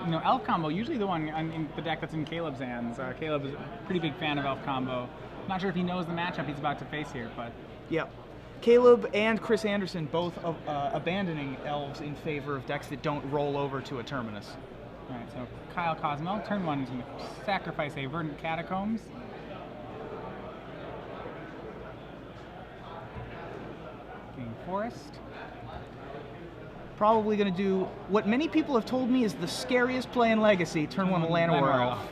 you know, Elf combo, usually the one in the deck that's in Caleb's hands. Caleb is a pretty big fan of Elf combo. Not sure if he knows the matchup he's about to face here, but... Yep. Caleb and Chris Anderson both abandoning Elves in favor of decks that don't roll over to a Terminus. All right, so Kyle Kosmel, turn 1 is going to sacrifice a Verdant Catacombs. Getting Forest. Probably going to do what many people have told me is the scariest play in Legacy, turn 1 Llanowar Elf.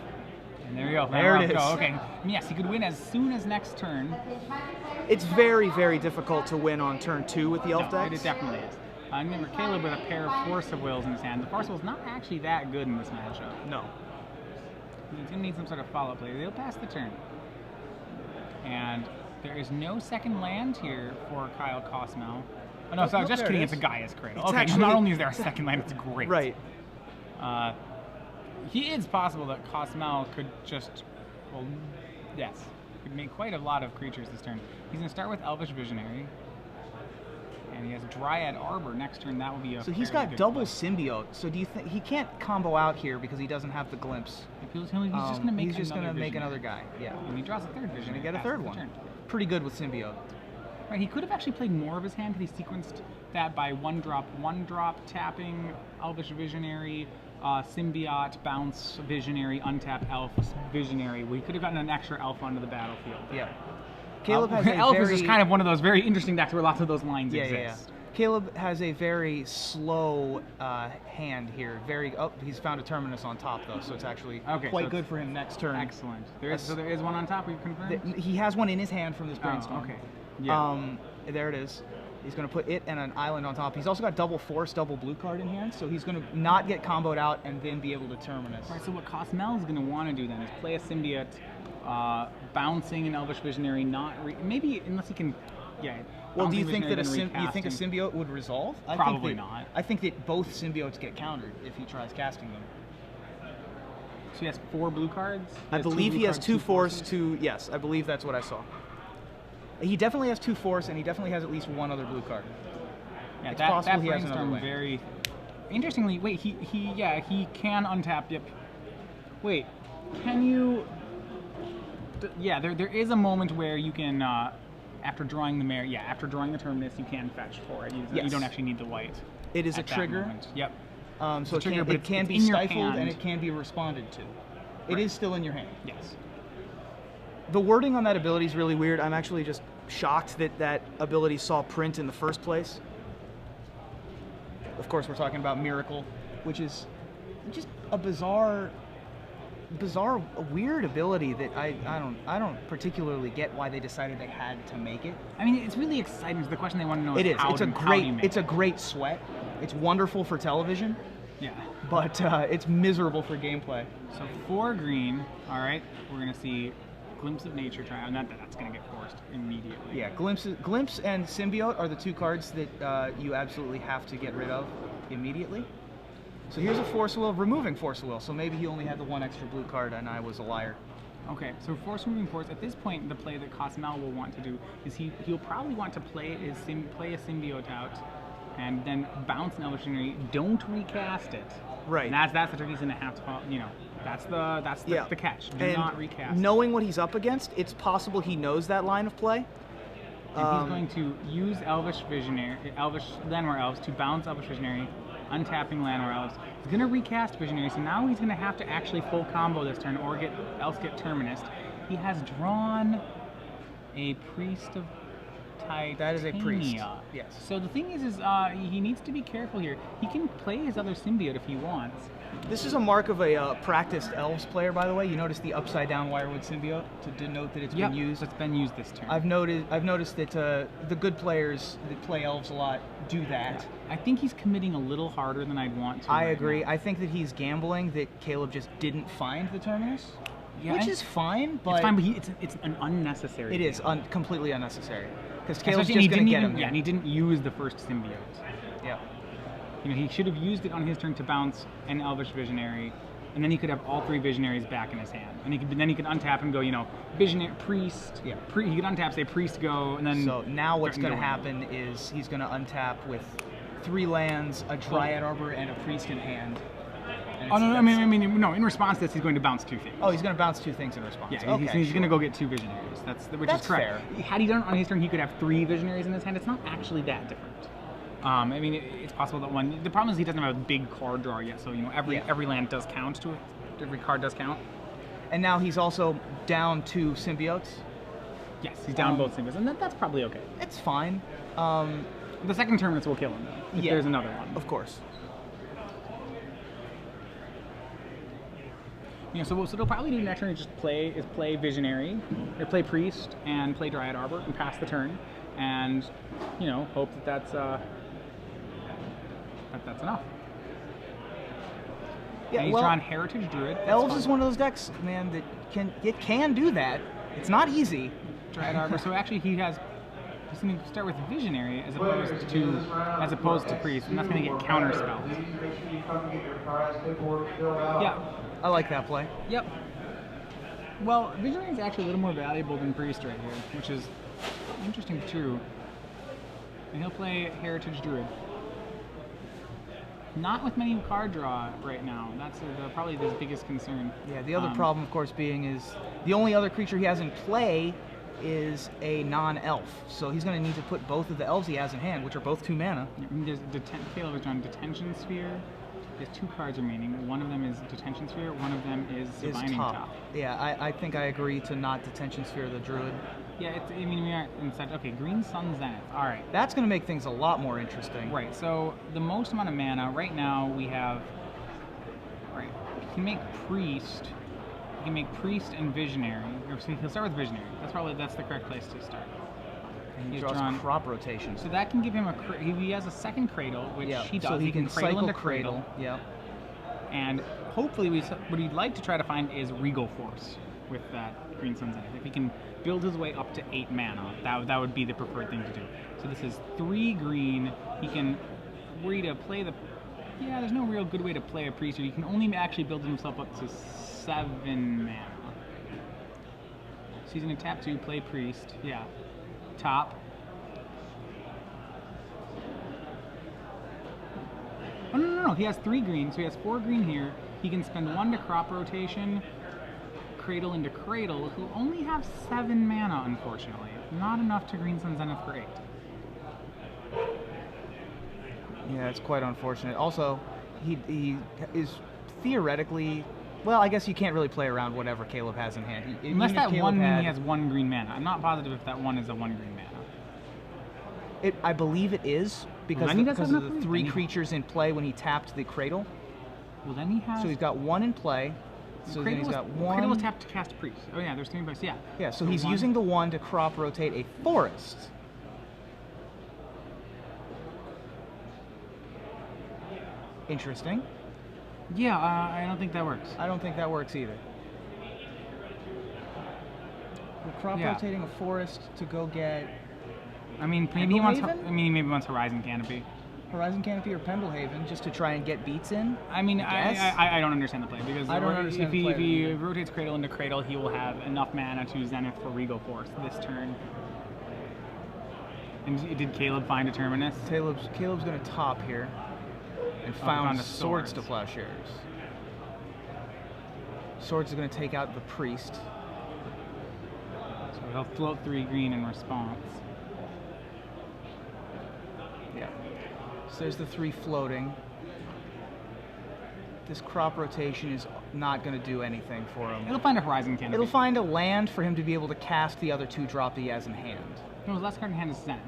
And there you go. There it is. Go. Okay. Yes, he could win as soon as next turn. It's very, very difficult to win on turn 2 with the Elf decks. It definitely is. Remember, Caleb with a pair of Force of Wills in his hand. The Force of Wills not actually that good in this matchup. No. He's going to need some sort of follow-up play. They'll pass the turn. And there is no second land here for Kyle Kosmel. Oh, no, so just kidding. It's a Gaia's Cradle. It's okay, actually, not only is there a second land, it's great. Right. It's possible that Kosmel could just, well, yes, could make quite a lot of creatures this turn. He's going to start with Elvish Visionary, and he has Dryad Arbor next turn. That will be a So he's got double Symbiote. So do you think he can't combo out here because he doesn't have the glimpse? He's just going to make another guy. Yeah. And he draws a third Vision. He's going to get a third one. Pretty good with Symbiote. Right, he could have actually played more of his hand had he sequenced that by one drop, tapping Elvish Visionary, Symbiote, Bounce, Visionary, Untap, Elf, Visionary. We could have gotten an extra Elf onto the battlefield. Yeah. Caleb has Elf is just kind of one of those very interesting decks where lots of those lines exist. Yeah. Caleb has a very slow hand here. He's found a Terminus on top though, so it's actually quite good for him next turn. Excellent. There is one on top. We've confirmed. He has one in his hand from this brainstorm. Okay. Yeah. There it is. He's going to put it and an island on top. He's also got double Force, double blue card in hand, so he's going to not get comboed out and then be able to Terminus. Right, so what Kosmel is going to want to do then is play a Symbiote, bouncing an Elvish Visionary, maybe unless he can, Well, do you think that a Symbiote would resolve? Probably not. I think that both Symbiotes get countered if he tries casting them. So he has 4 blue cards? I believe he has 2 Force, 2... Yes, I believe that's what I saw. He definitely has 2 Force, and he definitely has at least 1 other blue card. Yeah, that brainstorm very... Interestingly, wait, he can untap, yep. Wait, can you... Yeah, there is a moment where you can, after drawing the Terminus, you can fetch for it. You don't actually need the white. It is a trigger. Yep. So it can be stifled and it can be responded to. It is still in your hand. Yes. The wording on that ability is really weird. I'm actually just shocked that that ability saw print in the first place. Of course, we're talking about Miracle, which is just a bizarre, weird ability that I don't particularly get why they decided they had to make it. I mean, it's really exciting. The question they want to know is how it's a great sweat. It's wonderful for television. Yeah. But it's miserable for gameplay. So 4 green. All right, we're gonna see Glimpse of Nature try. Not that that's gonna get forced immediately. Yeah, Glimpse and Symbiote are the 2 cards that you absolutely have to get rid of immediately. So here's a Force Will, removing Force Will. So maybe he only had the 1 extra blue card, and I was a liar. Okay, so Force removing Force. At this point, the play that Kosmel will want to do is he'll probably want to play a Symbiote out, and then bounce an Elvish Visionary. Don't recast it. Right. And that's the trick he's gonna have to follow. That's the catch. Do not recast. Knowing what he's up against, it's possible he knows that line of play. And he's going to use Llanowar Elves to bounce Elvish Visionary, untapping Llanowar Elves. He's going to recast Visionary, so now he's going to have to actually full combo this turn or else get Terminus. He has drawn a Priest of Titania. That is a priest. Yes. So the thing is he needs to be careful here. He can play his other Symbiote if he wants. This is a mark of a practiced Elves player, by the way. You notice the upside-down Wirewood Symbiote to denote that it's been used. It's been used this turn. I've noticed that the good players that play Elves a lot do that. Yeah. I think he's committing a little harder than I'd want to. I agree. I think that he's gambling that Caleb just didn't find the Terminus, which is fine. But it's fine, but it's an unnecessary. It is completely unnecessary because Caleb's just going to get him. Yeah, and he didn't use the first Symbiote. Yeah. He should have used it on his turn to bounce an Elvish Visionary, and then he could have all 3 Visionaries back in his hand. And then he could untap and go, Visionary, Priest. Yeah. He could untap, say Priest, go, and then. So now what's going to happen is he's going to untap with 3 lands, a Dryad Arbor, and a Priest in hand. And Oh no, it's- I mean, no. In response to this, he's going to bounce 2 things. Oh, he's going to bounce 2 things in response. Yeah, okay, he's going to sure. go get 2 visionaries. Which That's is correct. fair. Had he done it on his turn, he could have 3 visionaries in his hand. It's not actually that different. I mean, it's possible that one. The problem is he doesn't have a big card draw yet, so every land does count to it. Every card does count. And now he's also down 2 symbiotes. Yes, he's down both symbiotes, and that's probably okay. It's fine. The second terminus will kill him though. If there's another one. Of course. So what he'll probably do next turn is just play Visionary, or play Priest, and play Dryad Arbor, and pass the turn, and hope that's enough. Yeah, and he's drawn Heritage Druid. Elves is one of those decks, man, that can do that. It's not easy. Dryad Arbor. So actually, he's going to start with Visionary as opposed to Priest, and that's going to get counter spelled. Yeah. I like that play. Yep. Well, Visionary is actually a little more valuable than Priest right here, which is interesting too. And he'll play Heritage Druid. Not with many card draw right now. That's probably his biggest concern. Yeah, the other problem, of course, being is the only other creature he has in play is a non-elf. So he's going to need to put both of the elves he has in hand, which are both 2 mana. There's Caleb is drawn Detention Sphere. He has 2 cards remaining. One of them is Detention Sphere. One of them is Divining Top. Yeah, I think I agree to not Detention Sphere the Druid. Yeah, we are inside. Okay, Green Sun Zenith. All right. That's going to make things a lot more interesting. Right. So the most amount of mana right now we have. Right. He can make Priest. He can make Priest and Visionary. So he'll start with Visionary. That's the correct place to start. And he He's draws crop rotation. So that can give him he has a second Cradle, which he does. So he can cradle into Cradle. Yeah. And hopefully, what he'd like to try to find is Regal Force with that Green Sun Zenith. If he can build his way up to 8 mana, that would be the preferred thing to do. So this is 3 green. He can play the. Yeah, there's no real good way to play a Priest. He can only actually build himself up to 7 mana. So he's going to tap 2, play Priest. Yeah. Top. Oh, no. He has 3 green, so he has 4 green here. He can spend 1 to crop rotation, Cradle into Cradle. He'll only have 7 mana, unfortunately. Not enough to Green Sun Zenith for 8. Yeah, it's quite unfortunate. Also, he is theoretically... Well, I guess you can't really play around whatever Caleb has in hand. Unless that Caleb he has 1 green mana. I'm not positive if that 1 is a 1 green mana. I believe it is, because of the 3 creatures in play when he tapped the Cradle. Well, then he has... So he's got 1 in play. So then he's got 1... Cradle was tapped to cast Priest. Oh yeah, there's 3 bucks, yeah. Yeah, so he's using the 1 to crop rotate a Forest. Interesting. Yeah, I don't think that works. I don't think that works either. We're crop rotating a Forest to go get... I mean, maybe he wants Horizon Canopy. Horizon Canopy or Pendlehaven, just to try and get beats in? I mean, I don't understand the play, because I don't understand the play if he rotates Cradle into Cradle, he will have enough mana to Zenith for Regal Force this turn. And did Caleb find a Terminus? Caleb's going to top here. And found Swords to Plowshares. Swords is going to take out the Priest. So he'll float 3 green in response. Yeah. So there's the 3 floating. This crop rotation is not going to do anything for him. It'll find a Horizon Canopy. It'll find a land for him to be able to cast the other 2 drop that he has in hand. No, his last card in hand is Zenith.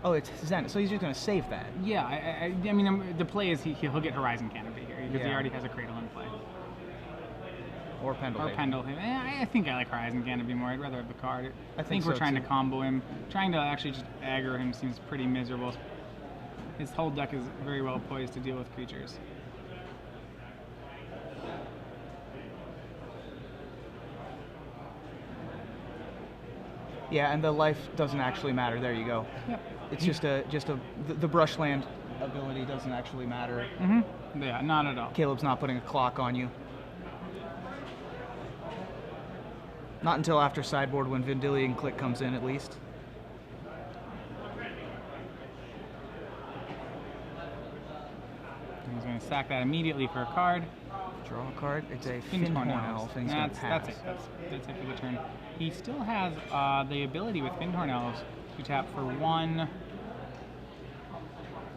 Oh, it's Zenith, so he's just going to save that. Yeah, I mean, the play is he'll get Horizon Canopy here, because he already has a Cradle in play. Or Pendlehaven. I think I like Horizon Canopy more. I'd rather have the card. I think so we're trying too. to combo him. Trying to actually just aggro him seems pretty miserable. His whole deck is very well poised to deal with creatures. Yeah, and the life doesn't actually matter. There you go. Yep. It's the brushland ability doesn't actually matter. Mm-hmm. Yeah, not at all. Caleb's not putting a clock on you. Not until after sideboard, when Vendilion Click comes in, at least. He's going to sack that immediately for a card. Draw a card. It's a Fyndhorn Fyndhorn Elf, and he's going to pass. That's it for the turn. He still has the ability with Fyndhorn Elves to tap for 1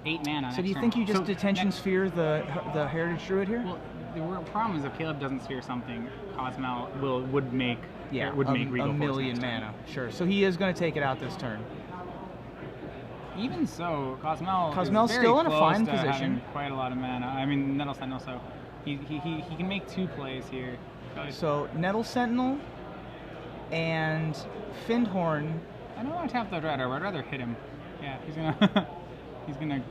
8 mana. So do you think you just Detention Sphere the Heritage Druid here? Well, the problem is if Caleb doesn't sphere something, Kosmel would make Regal a million mana. Sure. So he is going to take it out this turn. Even so, Kosmel's still in a fine position. Quite a lot of mana. I mean, Nettle Sentinel, so he can make 2 plays here. So Nettle Sentinel and Fyndhorn. I don't want to tap the Dread. I'd rather hit him. Yeah, he's gonna he's gonna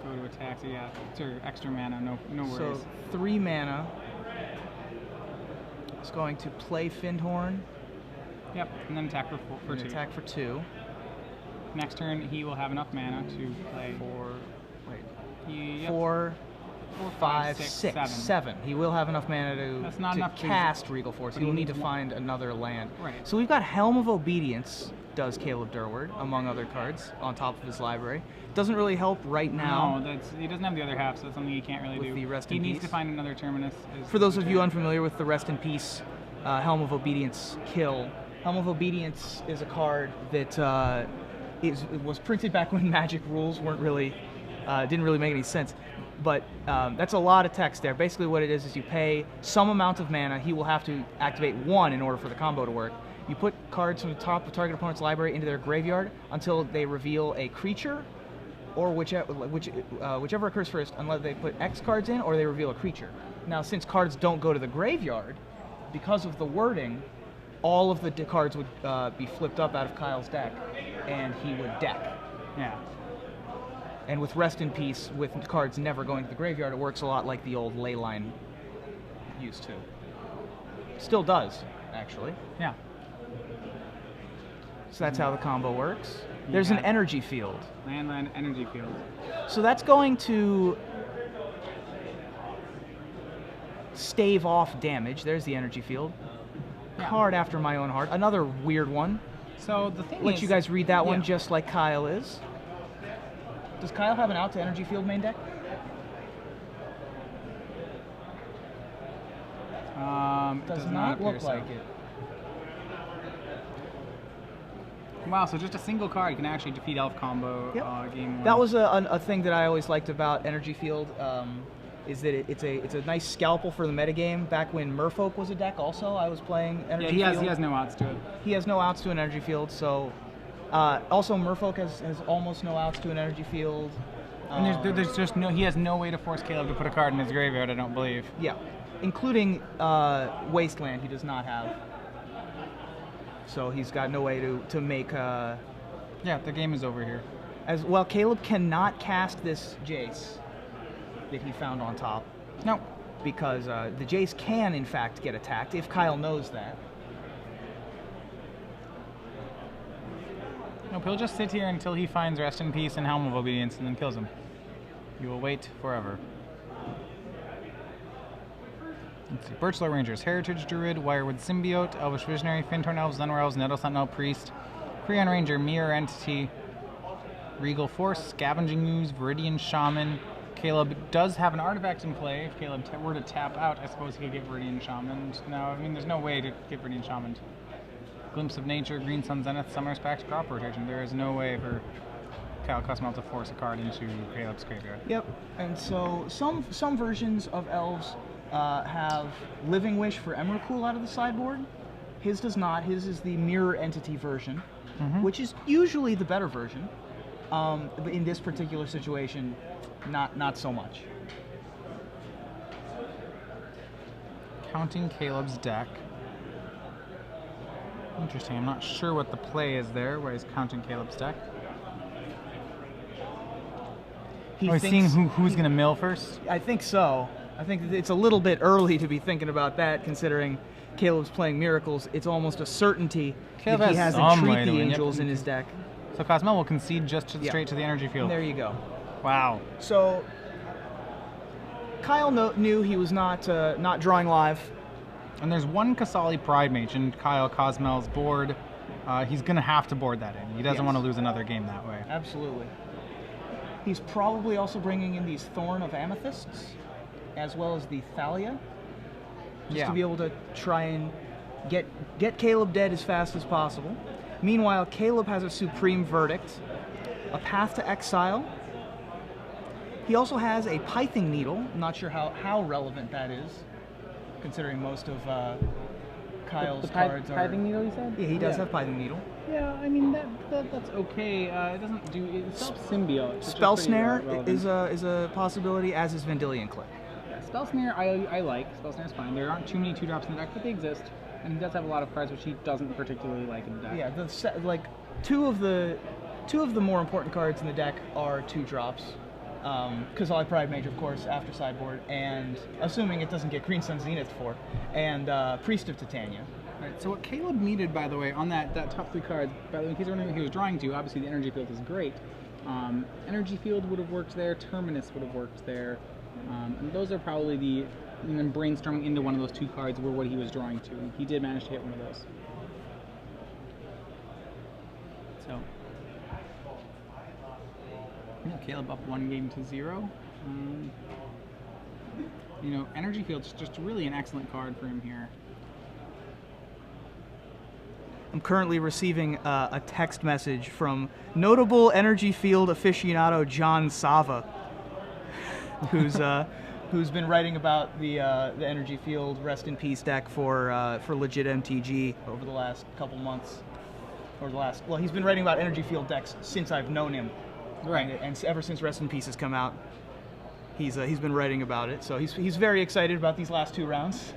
go to attack. So yeah, it's extra mana. No worries. So 3 mana. It's going to play Fyndhorn. Yep, and then attack for 2. Attack for 2. Next turn, he will have enough mana to play 4, 5, 6, 7. He will have enough mana to cast Regal Force. He will need to find another land. Right. So we've got Helm of Obedience, does Caleb Durward, among other cards, on top of his library. Doesn't really help right now. No, he doesn't have the other half, so that's something he can't really do. The Rest he in needs Peace. to find another Terminus. For those of you unfamiliar with the Rest in Peace Helm of Obedience kill, Helm of Obedience is a card that it was printed back when Magic rules weren't really, didn't really make any sense. But that's a lot of text there. Basically what it is you pay some amount of mana. He will have to activate 1 in order for the combo to work. You put cards from the top of target opponent's library into their graveyard until they reveal a creature, or whichever occurs first, unless they put X cards in or they reveal a creature. Now, since cards don't go to the graveyard, because of the wording, all of the cards would be flipped up out of Kyle's deck, and he would deck. Yeah. And with Rest in Peace, with cards never going to the graveyard, it works a lot like the old Leyline used to. Still does, actually. Yeah. So that's how the combo works. There's an energy field. Land energy field. So that's going to stave off damage. There's the energy field. Yeah. Card after my own heart. Another weird one. So the thing is... Let you guys read that one just like Kyle is. Does Kyle have an out to energy field main deck? Does not look like it. Wow, so just a single card can actually defeat Elf combo game 1. That was a thing that I always liked about Energy Field, is that it's a nice scalpel for the metagame. Back when Merfolk was a deck also, I was playing Energy Field. Yeah, he has no outs to it. He has no outs to an Energy Field, so... also, Merfolk has almost no outs to an Energy Field. And there's just he has no way to force Caleb to put a card in his graveyard, I don't believe. Yeah, including Wasteland he does not have. So he's got no way to make... Yeah, the game is over here. As well, Caleb cannot cast this Jace that he found on top. No. Because the Jace can, in fact, get attacked, if Kyle knows that. Nope, he'll just sit here until he finds Rest in Peace and Helm of Obedience and then kills him. You will wait forever. Let's see. Birchlow Rangers, Heritage Druid, Wirewood Symbiote, Elvish Visionary, Fyndhorn Elves, Dunwar Elves, Nettle Sentinel, Priest, Creon Ranger, Mirror Entity, Regal Force, Scavenging Ooze, Viridian Shaman. Caleb does have an artifact in play. If Caleb were to tap out, I suppose he could get Viridian Shaman. No, I mean, there's no way to get Viridian Shaman. Glimpse of Nature, Green Sun Zenith, Summer's Pact, Crop Rotation. There is no way for Kyle Kosmel to force a card into Caleb's graveyard. Yep, and so some versions of Elves have Living Wish for Emrakul out of the sideboard. His does not. His is the Mirror Entity version, which is usually the better version. But in this particular situation, not so much. Counting Caleb's deck. Interesting. I'm not sure what the play is there, where he's counting Caleb's deck. He's seeing who's going to mill first? I think so. I think it's a little bit early to be thinking about that, considering Caleb's playing Miracles. It's almost a certainty that he has Entreat the Angels in his deck. So Kosmel will concede just straight to the energy field. And there you go. Wow. So Kyle knew he was not drawing live. And there's one Kasali Pride Mage in Kyle Kosmel's board. He's going to have to board that in. He doesn't want to lose another game that way. Absolutely. He's probably also bringing in these Thorn of Amethysts, as well as the Thalia, just to be able to try and get Caleb dead as fast as possible. Meanwhile, Caleb has a Supreme Verdict, a Path to Exile. He also has a Pithing Needle. I'm not sure how relevant that is, considering most of Kyle's cards are... Pithing Needle, you said? Yeah, he does have Pithing Needle. Yeah, I mean, that's okay. It doesn't do... It's Symbiote. Spell Snare is a possibility, as is Vendilion Clip. Yeah, Spell Snare I like. Spell Snare's fine. There aren't too many 2-drops in the deck, but they exist. And he does have a lot of cards which he doesn't particularly like in the deck. Yeah, two of the more important cards in the deck are 2-drops. Kozali Pride Mage, of course, after sideboard, and assuming it doesn't get Green Sun Zenith for, and Priest of Titania. Right, so what Caleb needed, by the way, on that top 3 cards, by the way, in case you're wondering what he was drawing to, obviously the Energy Field is great. Energy Field would have worked there, Terminus would have worked there, and those are probably and then brainstorming into one of those 2 cards were what he was drawing to. He did manage to hit one of those. So, Caleb up 1-0. Energy Field's just really an excellent card for him here. I'm currently receiving a text message from notable Energy Field aficionado John Sava, who's been writing about the Energy Field Rest in Peace deck for legit MTG over the last couple months, well, he's been writing about Energy Field decks since I've known him, right? And ever since Rest in Peace has come out, he's been writing about it. So he's very excited about these last 2 rounds.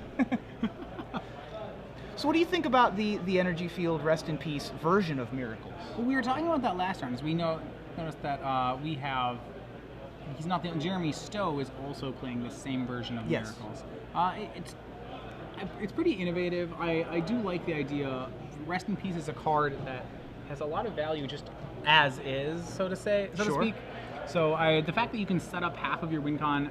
So what do you think about the Energy Field Rest in Peace version of Miracles? Well, we were talking about that last round, as we noticed that we have. He's not the Jeremy Stowe is also playing the same version of Miracles. It's pretty innovative. I do like the idea. Rest in Peace is a card that has a lot of value just as is, so to speak. So the fact that you can set up half of your win con,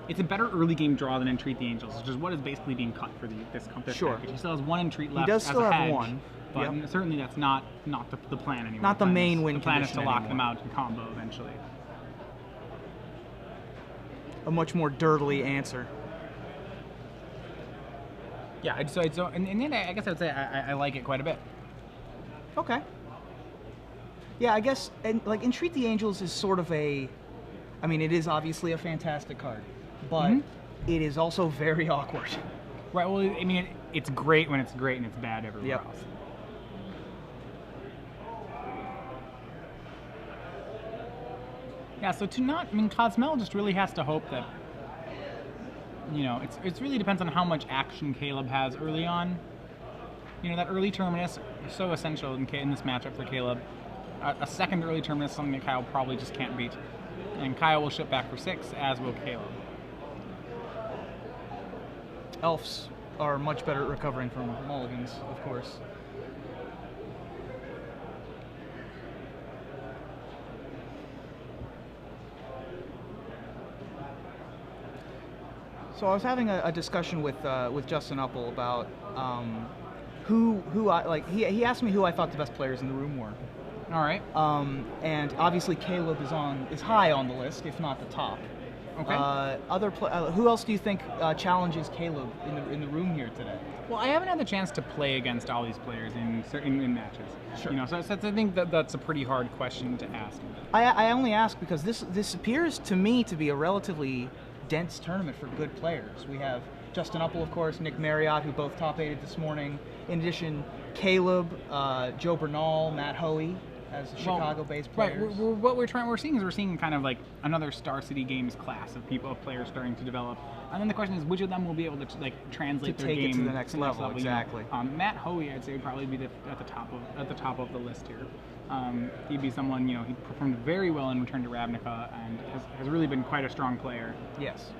it's a better early game draw than Entreat the Angels, which is what is basically being cut for this package. He still has 1 Entreat left. He does still have 1. But certainly that's not the plan anymore. Not the main win condition. The plan is to lock anymore. them out in combo eventually. A much more dirtily answer. Yeah, and then I guess I would say I like it quite a bit. Okay. Yeah, I guess, Entreat the Angels is sort of it is obviously a fantastic card, but it is also very awkward. Right, well, I mean, it's great when it's great and it's bad everywhere else. Yeah, so Kosmel just really has to hope that, it really depends on how much action Caleb has early on. That early Terminus is so essential in this matchup for Caleb. A second early Terminus is something that Kyle probably just can't beat. And Kyle will ship back for 6, as will Caleb. Elves are much better at recovering from mulligans, of course. So I was having a discussion with Justin Uppel about he asked me who I thought the best players in the room were. All right. And obviously Caleb is high on the list, if not the top. Okay. Who else do you think challenges Caleb in the room here today? Well, I haven't had the chance to play against all these players in matches. Sure. So I think that's a pretty hard question to ask. I only ask because this appears to me to be a relatively dense tournament for good players. We have Justin Uppel, of course, Nick Marriott, who both top-8'd this morning. In addition, Caleb, Joe Bernal, Matt Hoey, as Chicago-based players. What we're seeing kind of like another Star City Games class of players starting to develop. And then the question is, which of them will be able to translate their game to the next level? Exactly. Matt Hoey, I'd say, would probably be at the top of the list here. He'd be someone, he performed very well in Return to Ravnica and has really been quite a strong player. Yes.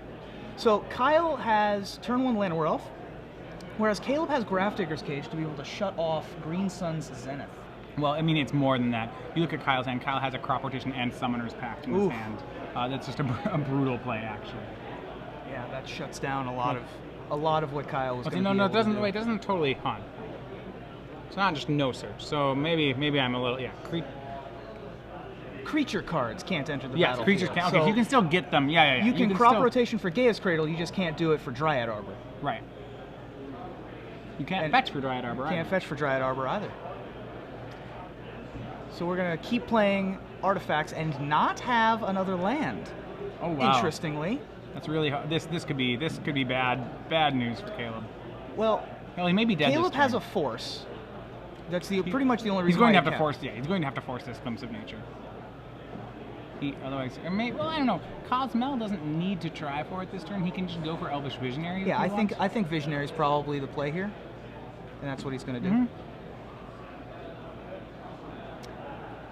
So Kyle has turn 1 Land Elf, whereas Caleb has Grafdigger's Cage to be able to shut off Green Sun's Zenith. Well, I mean, it's more than that. You look at Kyle's hand. Kyle has a Crop Rotation and Summoner's Pact in his hand. That's just a brutal play, actually. Yeah, that shuts down a lot of what Kyle was going to do. No, it doesn't. Wait, it doesn't totally hunt. It's not just no search. So maybe I'm a little creature cards can't enter the Yes, battlefield. creatures can't. Okay, So you can still get them. Yeah. you can crop still, rotation for Gaia's Cradle, you just can't do it for Dryad Arbor. Right. You can't fetch for Dryad Arbor either. Can't fetch for Dryad Arbor either. So we're going to keep playing artifacts and not have another land. Oh wow. Interestingly. That's really hard. This could be bad news for Caleb. Well, he may be dead. Caleb this has turn. a force. That's pretty much the only reason He's going why to have to he force. Yeah, he's going to have to force this Glimpse of Nature. Otherwise, well, I don't know. Kosmel doesn't need to try for it this turn. He can just go for Elvish Visionary. Yeah, if he wants. I think Visionary is probably the play here, and that's what he's going to do.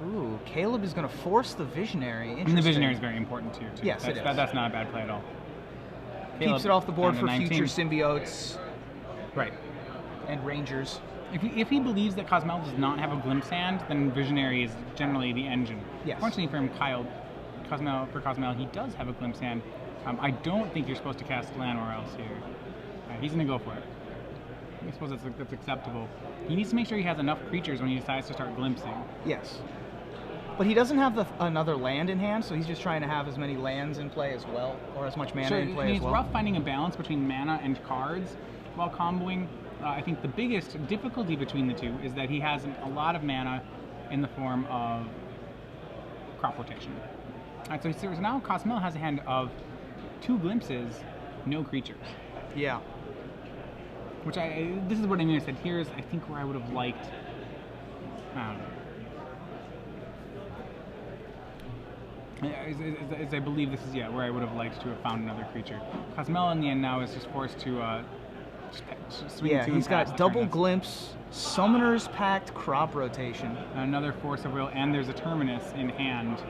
Ooh, Caleb is going to force the Visionary. And the Visionary is very important too. Yes, it is. That's not a bad play at all. Keeps it off the board down for to 19. future symbiotes. Right. And Rangers. If he believes that Kosmel does not have a Glimpse hand, then Visionary is generally the engine. Yes. Fortunately for him, Kosmel, he does have a Glimpse hand. I don't think you're supposed to cast Llanowar Else here. He's going to go for it. I suppose that's acceptable. He needs to make sure he has enough creatures when he decides to start glimpsing. Yes. But he doesn't have another land in hand, so he's just trying to have as many lands in play as well, or as much mana in play as well. It's rough finding a balance between mana and cards while comboing. I think the biggest difficulty between the two is that he has a lot of mana in the form of crop rotation. All right, so now Kosmel has a hand of 2 glimpses, no creatures. Yeah. Which this is what I mean. I said here's I think where I would have liked. I don't know. As I believe this is where I would have liked to have found another creature. Kosmel in the end now is just forced to swing two. He's got double glimpse, Summoner's Pact, crop rotation, another Force of Will, and there's a Terminus in hand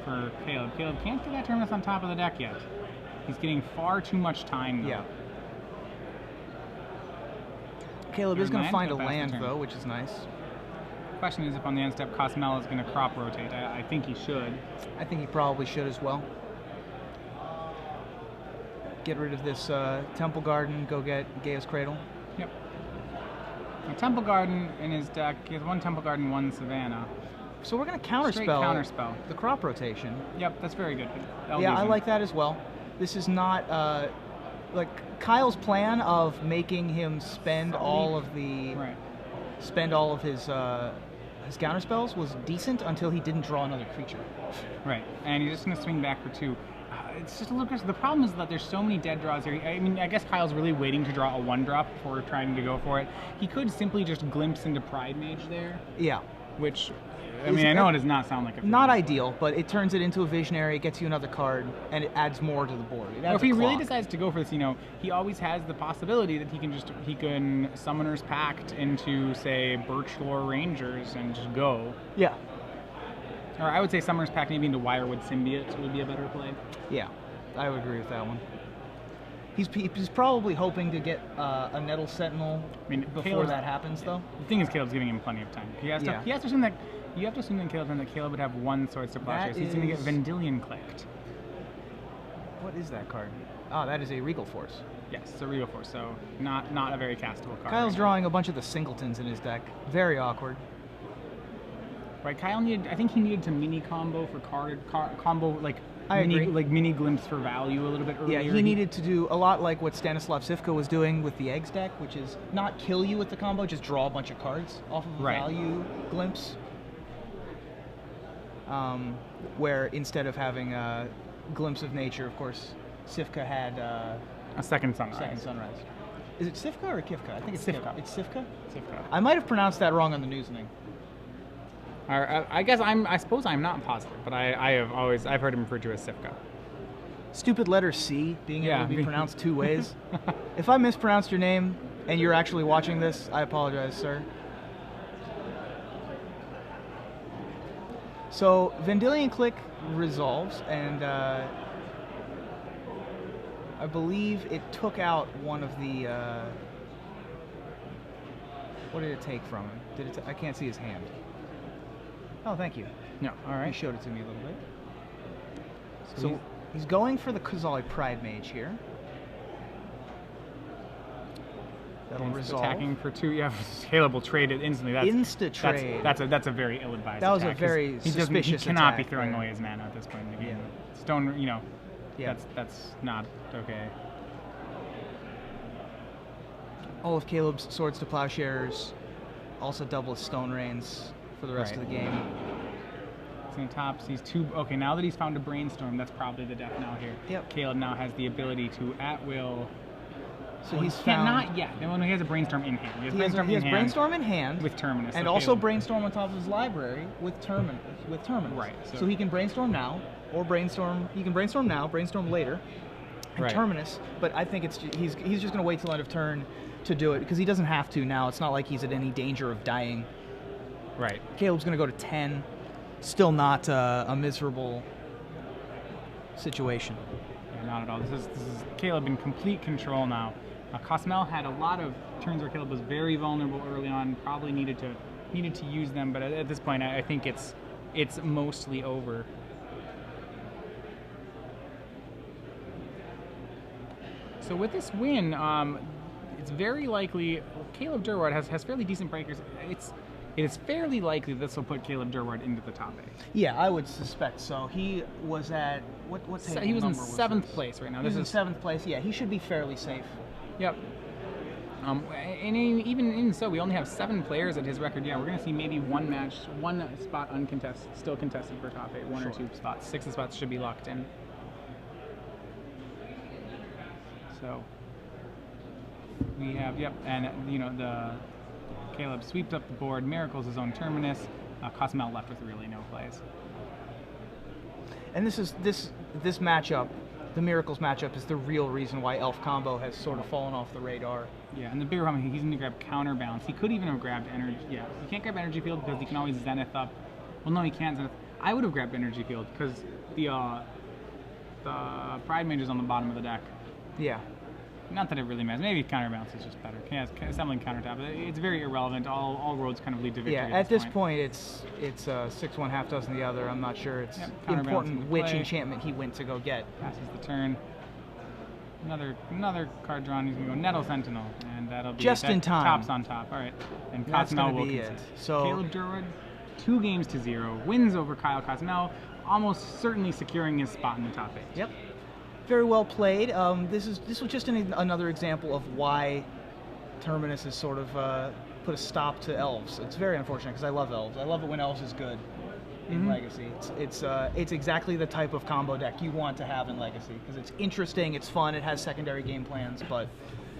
for Caleb. Caleb can't get that Terminus on top of the deck yet. He's getting far too much time though. Yeah. Caleb is going to find a land though, which is nice. Question is if on the end step Kosmel is going to crop rotate. I think he should. I think he probably should as well. Get rid of this Temple Garden, go get Gaia's Cradle. Yep. A Temple Garden in his deck. He has 1 Temple Garden, 1 Savannah. So we're going to counterspell the crop rotation. Yep, that's very good. Yeah, I like that as well. This is not like Kyle's plan of making him spend all of the his counterspells was decent until he didn't draw another creature. Right, and he's just going to swing back for 2. It's just a little. The problem is that there's so many dead draws here. I mean, I guess Kyle's really waiting to draw a 1-drop before trying to go for it. He could simply just glimpse into Pride Mage there. Yeah. Which, I mean, I know it does not sound like a... Not ideal, but it turns it into a Visionary, it gets you anore card, and it adds more to the board. Or if he really decides to go for this, he always has the possibility that he can Summoner's Pact into, say, Birchlore Rangers and just go. Yeah. Or I would say Summoner's Pact maybe into Wirewood Symbiote would be a better play. Yeah, I would agree with that one. He's probably hoping to get a Nettle Sentinel before that happens, though. The thing is, Caleb's giving him plenty of time. He has to assume that you have to assume that Caleb would have 1 Swords to Plowshare, so he's going to get Vendilion clicked. What is that card? Oh, that is a Regal Force. Yes, it's a Regal Force, so not a very castable card. Kyle's drawing a bunch of the Singletons in his deck. Very awkward. Right, Kyle I think he needed to mini combo for combo mini glimpse for value a little bit earlier. Yeah, he needed to do a lot like what Stanislav Sivka was doing with the Eggs deck, which is not kill you with the combo, just draw a bunch of cards off of a value glimpse. Where instead of having a Glimpse of Nature, of course, Sivka had a Second Sunrise. Second Sunrise. Is it Sivka or Kivka? I think it's Sivka. It's Sivka? Sivka. I might have pronounced that wrong on the newsing. I guess I suppose I'm not positive, but I've heard him referred to as Sivka. Stupid letter C being able to be pronounced 2 ways. If I mispronounced your name and you're actually watching this, I apologize, sir. So Vendilion Click resolves, and I believe it took out one of the. What did it take from him? I can't see his hand. Oh, thank you. No, all right. He showed it to me a little bit. So he's going for the Kazali Pride Mage here. That'll Against resolve. Attacking for 2. Yeah, Caleb will trade it instantly. Insta trade. That's a very ill-advised. That was attack, a very suspicious He cannot attack be throwing there. away his mana at this point in the game. Yeah. Stone, Yeah. that's not okay. All of Caleb's Swords to Plowshares also double his Stone Rains for the rest of the game. He's going to top. He's 2. Okay, now that he's found a Brainstorm, that's probably the death now here. Yep. Caleb now has the ability to at will. So he's not yet. When he has a Brainstorm in hand. He has Brainstorm in hand with Terminus, and so also Caleb, Brainstorm on top of his library with Terminus. Right. So he can Brainstorm now, or Brainstorm. He can Brainstorm now, Brainstorm later, and Right. Terminus. But I think he's just going to wait till end of turn to do it because he doesn't have to now. It's not like he's at any danger of dying. Right. Caleb's going to go to 10. Still not a miserable situation. Yeah, not at all. This is Caleb in complete control now. Kosmel had a lot of turns where Caleb was very vulnerable early on. Probably needed to use them, but at this point, I think it's mostly over. So with this win, it's very likely Caleb Durward has fairly decent breakers. It is fairly likely this will put Caleb Durward into the top 8. Yeah, I would suspect so. He was at what table He was in number 7th this? place right now. He was in 7th place. Yeah, he should be fairly safe. Yep. And even so, we only have 7 players at his record. Yeah, we're going to see maybe one spot uncontested, still contested for top 8, one or 2 spots. 6 spots should be locked in. So we have, and the Caleb sweeps up the board, miracles his own Terminus. Kosmel left with really no plays. And this matchup, the Miracles matchup, is the real reason why Elf combo has sort of fallen off the radar. Yeah, and the bigger problem, he's going to grab Counterbalance. He could even have grabbed Energy. Yeah, he can't grab Energy Field because he can always Zenith up. Well, no, he can't Zenith. I would have grabbed Energy Field because the Pride Mage is on the bottom of the deck. Yeah. Not that it really matters. Maybe Counterbalance is just better. Yeah, assembling Countertap. It's very irrelevant. All roads kind of lead to victory. Yeah, at this point it's 6-1, half dozen the other. I'm not sure it's important which enchantment he went to go get. Passes the turn. Another card drawn. He's going to go Nettle Sentinel, and that'll be just in time. Tops on top. All right, and Kosmel will be it. So Caleb Durward, 2 games to 0, wins over Kyle Kosmel, almost certainly securing his spot in the top 8. Yep. Very well played. This was just another example of why Terminus has sort of put a stop to Elves. It's very unfortunate because I love Elves. I love it when Elves is good in Legacy. It's exactly the type of combo deck you want to have in Legacy because it's interesting, it's fun, it has secondary game plans, but